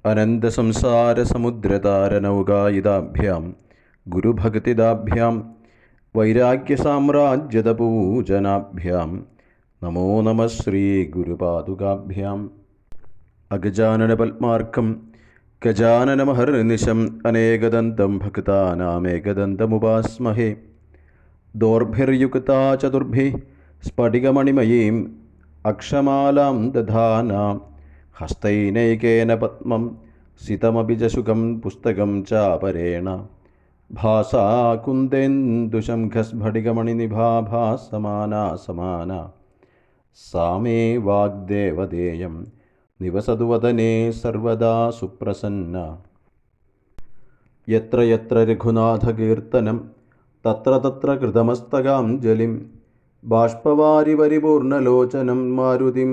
അനന്തസംസാരസമുദ്രതാരനൗകായിതാഭ്യാം ഗുരുഭക്തിദാഭ്യാം വൈരാഗ്യസാമ്രാജ്യതപൂജനാഭ്യാം നമോ നമഃ ശ്രീ ഗുരുപാദുകാഭ്യാം. അഗജാനനപത്മാർക്കം ഗജാനനമഹർനിശം അനേകദന്തം ഭക്താനാമേകദന്തമുപാസ്മഹേ. ദോർഭിർയുക്താ ചതുർഭിഃ സ്ഫടികമണിമയീം അക്ഷമാലാം ദധാനാം ഹസ്തൈനൈകേന പദ്മം സിതമഭിജശുകം പുസ്തകം ചാപരേണ ഭാസാ കുന്ദേന്ദുശംഖസ്ഫടികമണിനിഭാഭാസമാനാ സമാന സാ മേ വാഗ്ദേവതേയം നിവസതു വദനേ സർവദാ സുപ്രസന്ന. യത്ര യത്ര രഘുനാഥകീർത്തനം തത്ര തത്ര കൃതമസ്തകാഞ്ജലിം ബാഷ്പവാരി പരിപൂർണലോചനം മാരുതിം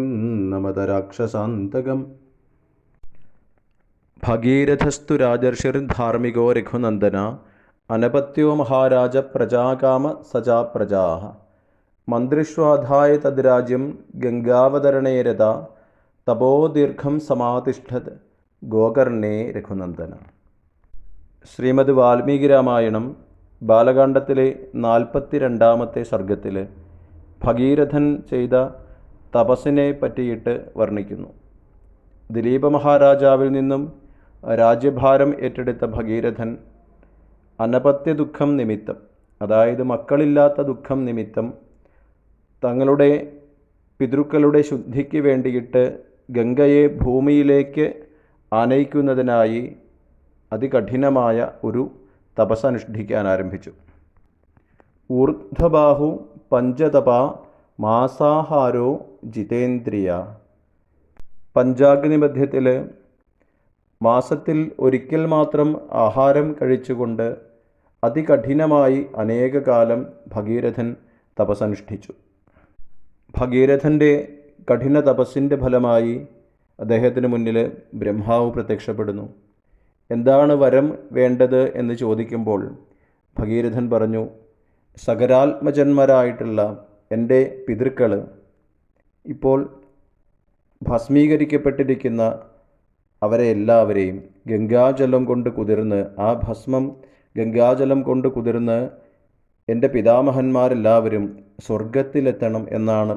നമത രാക്ഷസാന്തകം. ഭഗീരഥസ്തു രാജർഷിർധാർമ്മികോ രഘുനന്ദന അനപത്യോ മഹാരാജ പ്രജാകാമ സജാ പ്രജാഃ മന്ത്രിഷ്വാധായ തദ്രാജ്യം ഗംഗാവതരണേ രഥാ തപോ ദീർഘം സമാതിഷ്ഠത് ഗോകർണേ രഘുനന്ദന. ശ്രീമദ് വാൽമീകി രാമായണം ബാലകാണ്ഡത്തിലെ 42-ാമത്തെ സർഗത്തിൽ ഭഗീരഥൻ ചെയ്ത തപസ്സിനെ പറ്റിയിട്ട് വർണ്ണിക്കുന്നു. ദിലീപ മഹാരാജാവിൽ നിന്നും രാജ്യഭാരം ഏറ്റെടുത്ത ഭഗീരഥൻ അനപത്യ ദുഃഖം നിമിത്തം, അതായത് മക്കളില്ലാത്ത ദുഃഖം നിമിത്തം, തങ്ങളുടെ പിതൃക്കളുടെ ശുദ്ധിക്ക് വേണ്ടിയിട്ട് ഗംഗയെ ഭൂമിയിലേക്ക് ആനയിക്കുന്നതിനായി അതികഠിനമായ ഒരു തപസ്സനുഷ്ഠിക്കാൻ ആരംഭിച്ചു. ഊർധ്വബാഹു പഞ്ചതപ മാസാഹാരോ ജിതേന്ദ്രിയ. പഞ്ചാഗ്നി മധ്യത്തിൽ മാസത്തിൽ ഒരിക്കൽ മാത്രം ആഹാരം കഴിച്ചുകൊണ്ട് അതികഠിനമായി അനേക കാലം ഭഗീരഥൻ തപസ്സനുഷ്ഠിച്ചു. ഭഗീരഥൻ്റെ കഠിന തപസ്സിൻ്റെ ഫലമായി അദ്ദേഹത്തിന് മുന്നിൽ ബ്രഹ്മാവ് പ്രത്യക്ഷപ്പെടുന്നു. എന്താണ് വരം വേണ്ടത് എന്ന് ചോദിക്കുമ്പോൾ ഭഗീരഥൻ പറഞ്ഞു, സകരാത്മജന്മരായിട്ടുള്ള എൻ്റെ പിതൃക്കൾ ഇപ്പോൾ ഭസ്മീകരിക്കപ്പെട്ടിരിക്കുന്ന അവരെ എല്ലാവരെയും ഗംഗാജലം കൊണ്ട് കുതിർന്ന്, ആ ഭസ്മം ഗംഗാജലം കൊണ്ട് കുതിർന്ന് എൻ്റെ പിതാമഹന്മാരെല്ലാവരും സ്വർഗത്തിലെത്തണം എന്നാണ്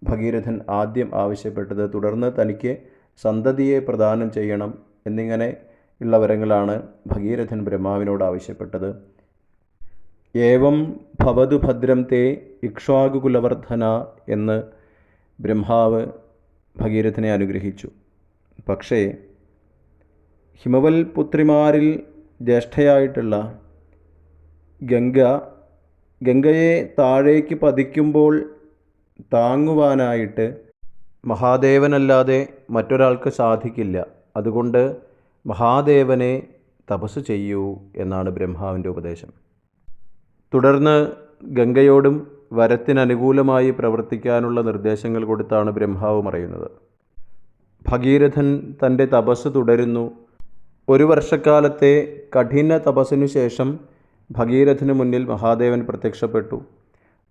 ഭഗീരഥൻ ആദ്യം ആവശ്യപ്പെട്ടത്. തുടർന്ന് തനിക്ക് സന്തതിയെ പ്രദാനം ചെയ്യണം എന്നിങ്ങനെ ഉള്ള വരങ്ങളാണ് ഭഗീരഥൻ ബ്രഹ്മാവിനോട് ആവശ്യപ്പെട്ടത്. ഏവം ഭവതു ഭദ്രം തേ ഇക്ഷ്വാകുകുലവർദ്ധന എന്ന് ബ്രഹ്മാവ് ഭഗീരഥനെ അനുഗ്രഹിച്ചു. പക്ഷേ ഹിമവൽ പുത്രിമാരിൽ ജ്യേഷ്ഠയായിട്ടുള്ള ഗംഗയെ താഴേക്ക് പതിക്കുമ്പോൾ താങ്ങുവാനായിട്ട് മഹാദേവനല്ലാതെ മറ്റൊരാൾക്ക് സാധിക്കില്ല. അതുകൊണ്ട് മഹാദേവനെ തപസ് ചെയ്യൂ എന്നാണ് ബ്രഹ്മാവിൻ്റെ ഉപദേശം. തുടർന്ന് ഗംഗയോടും വരത്തിനനുകൂലമായി പ്രവർത്തിക്കാനുള്ള നിർദ്ദേശങ്ങൾ കൊടുത്താണ് ബ്രഹ്മാവ് പറയുന്നത്. ഭഗീരഥൻ തൻ്റെ തപസ് തുടരുന്നു. 1 വർഷക്കാലത്തെ കഠിന തപസ്സിനു ശേഷം ഭഗീരഥന് മുന്നിൽ മഹാദേവൻ പ്രത്യക്ഷപ്പെട്ടു.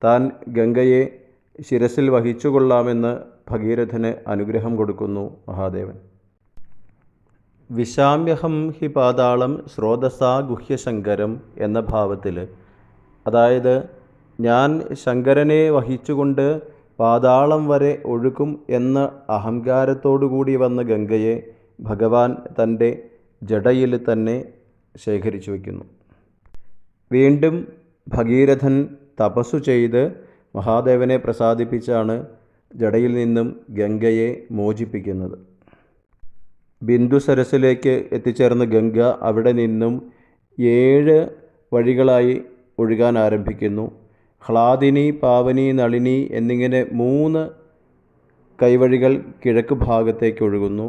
താൻ ഗംഗയെ ശിരസിൽ വഹിച്ചുകൊള്ളാമെന്ന് ഭഗീരഥന് അനുഗ്രഹം കൊടുക്കുന്നു മഹാദേവൻ. വിശാമ്യഹം ഹി പാതാളം സ്രോതസാ ഗുഹ്യശങ്കരം എന്ന ഭാവത്തിൽ, അതായത് ഞാൻ ശങ്കരനെ വഹിച്ചുകൊണ്ട് പാതാളം വരെ ഒഴുകും എന്ന അഹങ്കാരത്തോടുകൂടി വന്ന ഗംഗയെ ഭഗവാൻ തൻ്റെ ജടയിൽ തന്നെ ശേഖരിച്ചു വയ്ക്കുന്നു. വീണ്ടും ഭഗീരഥൻ തപസ്സു ചെയ്ത് മഹാദേവനെ പ്രസാദിപ്പിച്ചാണ് ജടയിൽ നിന്നും ഗംഗയെ മോചിപ്പിക്കുന്നത്. ബിന്ദു സരസിലേക്ക് എത്തിച്ചേർന്ന ഗംഗ അവിടെ നിന്നും 7 വഴികളായി ഒഴുകാൻ ആരംഭിക്കുന്നു. ഹ്ലാദിനി, പാവനി, നളിനി എന്നിങ്ങനെ 3 കൈവഴികൾ കിഴക്ക് ഭാഗത്തേക്ക് ഒഴുകുന്നു.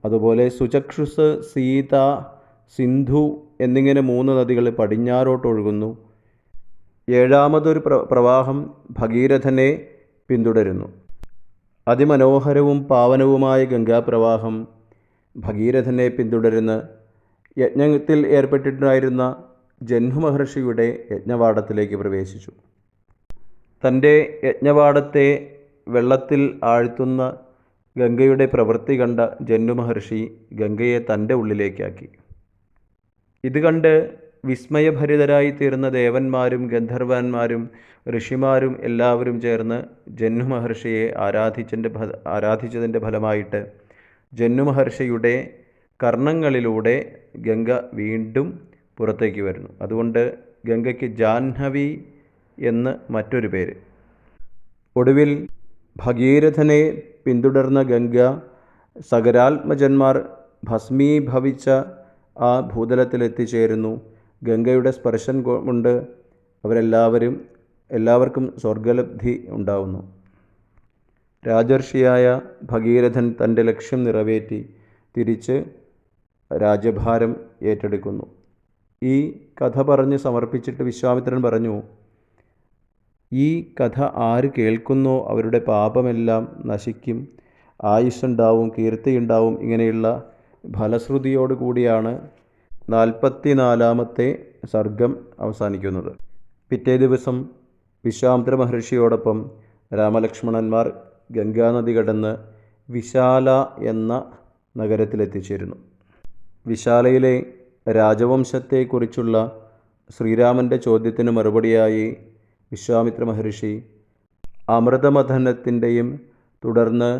അതുപോലെ സുചക്ഷുസ്, സീത, സിന്ധു എന്നിങ്ങനെ 3 നദികൾ പടിഞ്ഞാറോട്ട് ഒഴുകുന്നു. 7ാമതൊരു പ്രവാഹം ഭഗീരഥനെ പിന്തുടരുന്നു. അതിമനോഹരവും പാവനവുമായ ഗംഗാപ്രവാഹം ഭഗീരഥനെ പിന്തുടരുന്ന യജ്ഞത്തിൽ ഏർപ്പെട്ടിട്ടുണ്ടായിരുന്ന ജഹ്നു മഹർഷിയുടെ യജ്ഞവാടത്തിലേക്ക് പ്രവേശിച്ചു. തൻ്റെ യജ്ഞവാടത്തെ വെള്ളത്തിൽ ആഴ്ത്തുന്ന ഗംഗയുടെ പ്രവൃത്തി കണ്ട ജന്നു മഹർഷി ഗംഗയെ തൻ്റെ ഉള്ളിലേക്കാക്കി. ഇത് കണ്ട് വിസ്മയഭരിതരായി തീർന്ന ദേവന്മാരും ഗന്ധർവന്മാരും ഋഷിമാരും എല്ലാവരും ചേർന്ന് ജന്നു മഹർഷിയെ ആരാധിച്ചതിൻ്റെ ഫലമായിട്ട് ജന്നു മഹർഷിയുടെ കർണങ്ങളിലൂടെ ഗംഗ വീണ്ടും പുറത്തേക്ക് വരുന്നു. അതുകൊണ്ട് ഗംഗയ്ക്ക് ജാഹ്നവി എന്ന് മറ്റൊരു പേര്. ഒടുവിൽ ഭഗീരഥനെ പിന്തുടർന്ന ഗംഗ സകരാത്മജന്മാർ ഭസ്മീഭവിച്ച ആ ഭൂതലത്തിലെത്തിച്ചേരുന്നു. ഗംഗയുടെ സ്പർശം കൊണ്ട് എല്ലാവർക്കും സ്വർഗലബ്ധി ഉണ്ടാവുന്നു. രാജർഷിയായ ഭഗീരഥൻ തൻ്റെ ലക്ഷ്യം നിറവേറ്റി തിരിച്ച് രാജ്യഭാരം ഏറ്റെടുക്കുന്നു. ഈ കഥ പറഞ്ഞ് സമർപ്പിച്ചിട്ട് വിശ്വാമിത്രൻ പറഞ്ഞു, ഈ കഥ ആര് കേൾക്കുന്നോ അവരുടെ പാപമെല്ലാം നശിക്കും, ആയുസ്സുണ്ടാവും, കീർത്തിയുണ്ടാവും. ഇങ്ങനെയുള്ള ഫലശ്രുതിയോടുകൂടിയാണ് 44-ാമത്തെ സർഗം അവസാനിക്കുന്നത്. പിറ്റേ ദിവസം വിശ്വാമിത്ര മഹർഷിയോടൊപ്പം രാമലക്ഷ്മണന്മാർ ഗംഗാനദി കടന്ന് വിശാല എന്ന നഗരത്തിലെത്തിച്ചേരുന്നു. വിശാലയിലെ രാജവംശത്തെക്കുറിച്ചുള്ള ശ്രീരാമൻ്റെ ചോദ്യത്തിന് മറുപടിയായി വിശ്വാമിത്ര മഹർഷി അമൃതമഥനത്തിൻ്റെയും തുടർന്ന്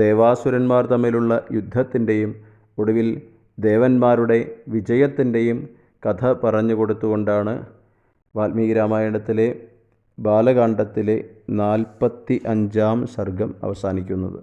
ദേവാസുരന്മാർ തമ്മിലുള്ള യുദ്ധത്തിൻ്റെയും ഒടുവിൽ ദേവന്മാരുടെ വിജയത്തിൻ്റെയും കഥ പറഞ്ഞു കൊടുത്തുകൊണ്ടാണ് വാൽമീകി രാമായണത്തിലെ ബാലകാണ്ഡത്തിലെ 45-ാം സർഗം അവസാനിക്കുന്നത്.